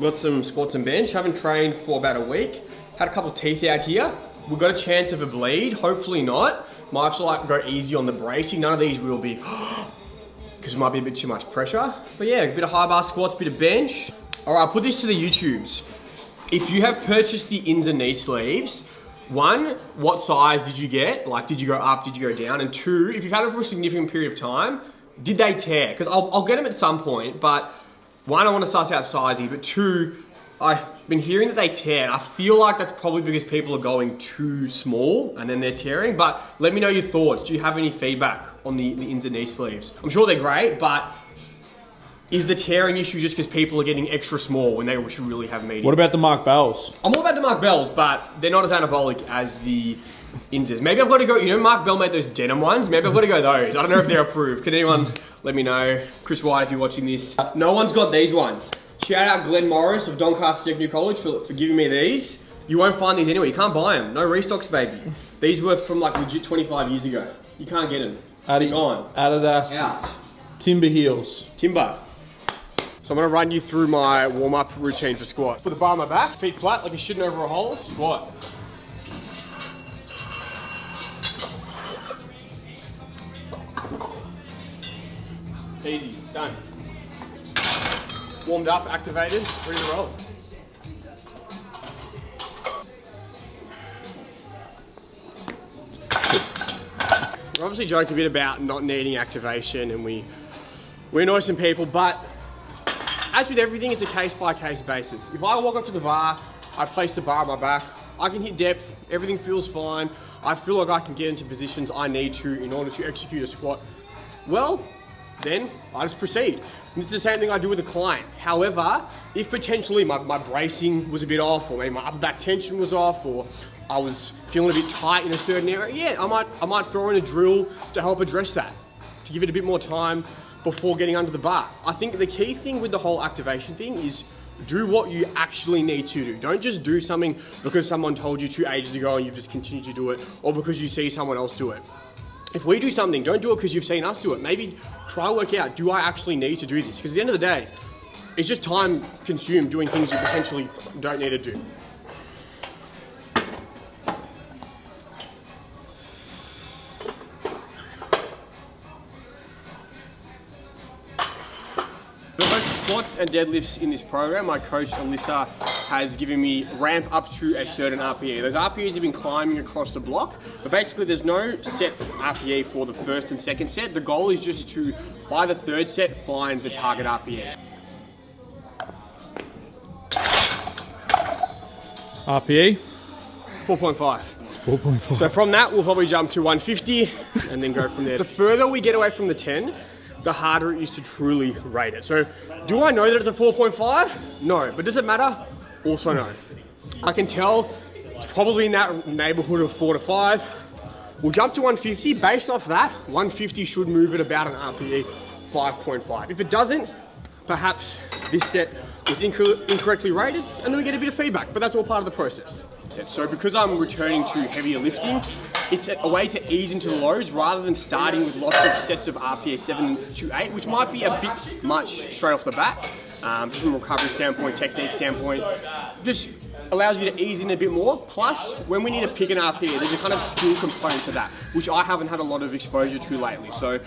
Got some squats and bench. Haven't trained for about a week. Had a couple of teeth out here. We've got a chance of a bleed. Hopefully not. Might have to like go easy on the bracing. None of these will be, because it might be a bit too much pressure. But yeah, a bit of high bar squats, bit of bench. All right, I'll put this to the YouTubes. If you have purchased the ins and knee sleeves, one, what size did you get? Like, did you go up, did you go down? And two, if you've had them for a significant period of time, did they tear? Because I'll get them at some point, but one, I want to suss out sizing, but two, I've been hearing that they tear. I feel like that's probably because people are going too small and then they're tearing, but let me know your thoughts. Do you have any feedback on the ins and knee sleeves? I'm sure they're great, but is the tearing issue just because people are getting extra small when they should really have medium? What about the Mark Bells? I'm all about the Mark Bells, but they're not as anabolic as the Inses. Maybe I've got to go, you know, Mark Bell made those denim ones. Maybe I've got to go those. I don't know if they're approved. Can anyone let me know? Chris White, if you're watching this. No one's got these ones. Shout out Glenn Morris of Doncaster Technical College for giving me these. You won't find these anywhere. You can't buy them. No restocks, baby. These were from like legit 25 years ago. You can't get them. Gone. Adidas. Out. Timber heels. Timber. So I'm gonna run you through my warm-up routine for squat. Put the bar on my back, feet flat like you're shitting over a hole, squat. Easy, done. Warmed up, activated, ready to roll. We obviously joked a bit about not needing activation and we annoy some people, but as with everything, it's a case-by-case basis. If I walk up to the bar, I place the bar on my back, I can hit depth, everything feels fine, I feel like I can get into positions I need to in order to execute a squat, well, then I just proceed. And it's the same thing I do with a client. However, if potentially my bracing was a bit off, or maybe my upper back tension was off, or I was feeling a bit tight in a certain area, yeah, I might throw in a drill to help address that, to give it a bit more time before getting under the bar. I think the key thing with the whole activation thing is do what you actually need to do. Don't just do something because someone told you 2 ages ago and you've just continued to do it, or because you see someone else do it. If we do something, don't do it because you've seen us do it. Maybe try work out, do I actually need to do this? Because at the end of the day, it's just time consumed doing things you potentially don't need to do. Squats and deadlifts in this program, my coach Alyssa has given me ramp up to a certain RPE. Those RPEs have been climbing across the block, but basically there's no set RPE for the first and second set. The goal is just to, by the third set, find the target RPE. RPE? 4.5. 4.5. So from that, we'll probably jump to 150 and then go from there. The further we get away from the 10, the harder it is to truly rate it. So do I know that it's a 4.5? No, but does it matter? Also no. I can tell it's probably in that neighborhood of 4 to 5. We'll jump to 150. Based off that, 150 should move at about an RPE 5.5. If it doesn't, perhaps this set was incorrectly rated, and then we get a bit of feedback, but that's all part of the process. So because I'm returning to heavier lifting, it's a way to ease into the loads rather than starting with lots of sets of RPE 7 to 8, which might be a bit much straight off the bat, just from a recovery standpoint, technique standpoint. Just allows you to ease in a bit more. Plus, when we need to pick an RPE, there's a kind of skill component to that, which I haven't had a lot of exposure to lately. So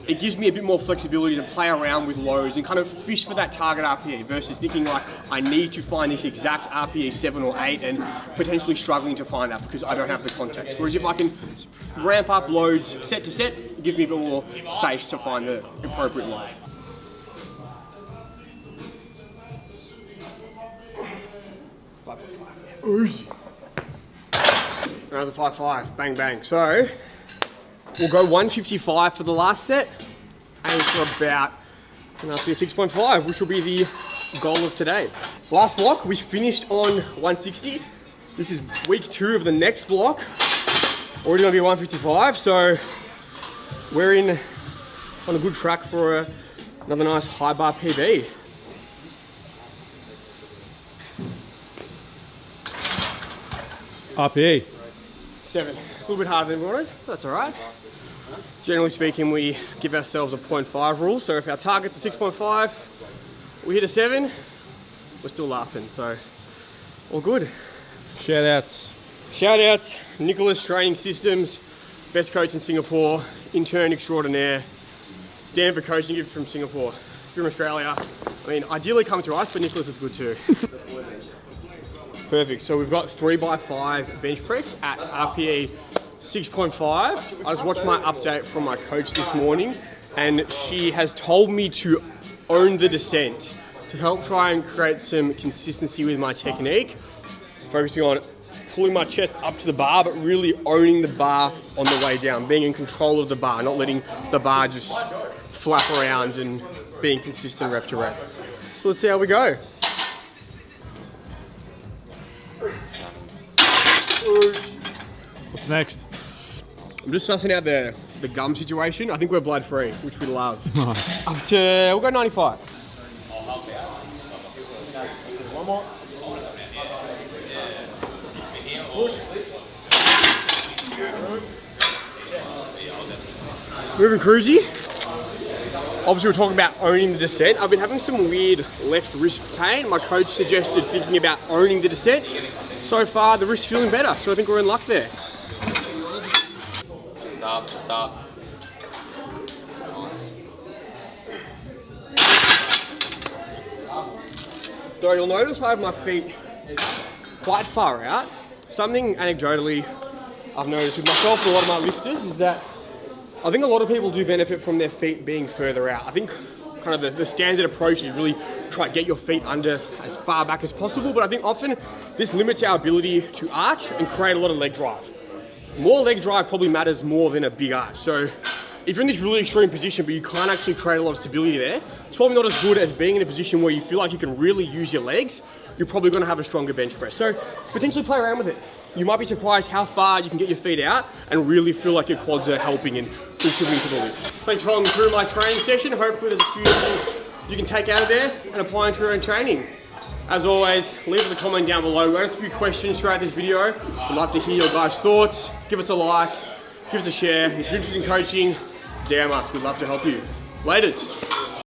it gives me a bit more flexibility to play around with loads and kind of fish for that target RPE versus thinking like, I need to find this exact RPE 7 or 8 and potentially struggling to find that because I don't have the context. Whereas if I can ramp up loads set to set, it gives me a bit more space to find the appropriate load. Easy. Another 5.5, bang bang. So we'll go 155 for the last set, aim for about an RPE 6.5, which will be the goal of today. Last block, we finished on 160. This is week 2 of the next block. Already gonna be 155, so we're on a good track for another nice high bar PB. RPE? 7. A little bit harder than we wanted, that's all right. Generally speaking, we give ourselves a 0.5 rule, so if our target's a 6.5, we hit a 7, we're still laughing, so all good. Shout outs. Shout outs, Nicholas Training Systems, best coach in Singapore, intern extraordinaire. Dan for coaching gift from Singapore. If you're in Australia, I mean, ideally come to us, but Nicholas is good too. Perfect, so we've got 3x5 bench press at RPE 6.5. I just watched my update from my coach this morning, and she has told me to own the descent to help try and create some consistency with my technique, focusing on pulling my chest up to the bar, but really owning the bar on the way down, being in control of the bar, not letting the bar just flap around, and being consistent rep to rep. So let's see how we go. What's next? I'm just sussing out the gum situation. I think we're blood free, which we love. Up to, we'll go 95. One more. Moving cruisy. Obviously we're talking about owning the descent. I've been having some weird left wrist pain. My coach suggested thinking about owning the descent. So far the wrist's feeling better, so I think we're in luck there. Stop. So you'll notice I have my feet quite far out. Something anecdotally I've noticed with myself and a lot of my lifters is that I think a lot of people do benefit from their feet being further out. I think kind of the standard approach is really try to get your feet under as far back as possible, but I think often this limits our ability to arch and create a lot of leg drive. More leg drive probably matters more than a big arch. So if you're in this really extreme position, but you can't actually create a lot of stability there, it's probably not as good as being in a position where you feel like you can really use your legs. You're probably gonna have a stronger bench press. So potentially play around with it. You might be surprised how far you can get your feet out and really feel like your quads are helping and contributing to the lift. Thanks for following me through my training session. Hopefully there's a few things you can take out of there and apply into your own training. As always, leave us a comment down below. We had a few questions throughout this video. We'd love to hear your guys' thoughts. Give us a like, give us a share. If you're interested in coaching, DM us. We'd love to help you. Laters.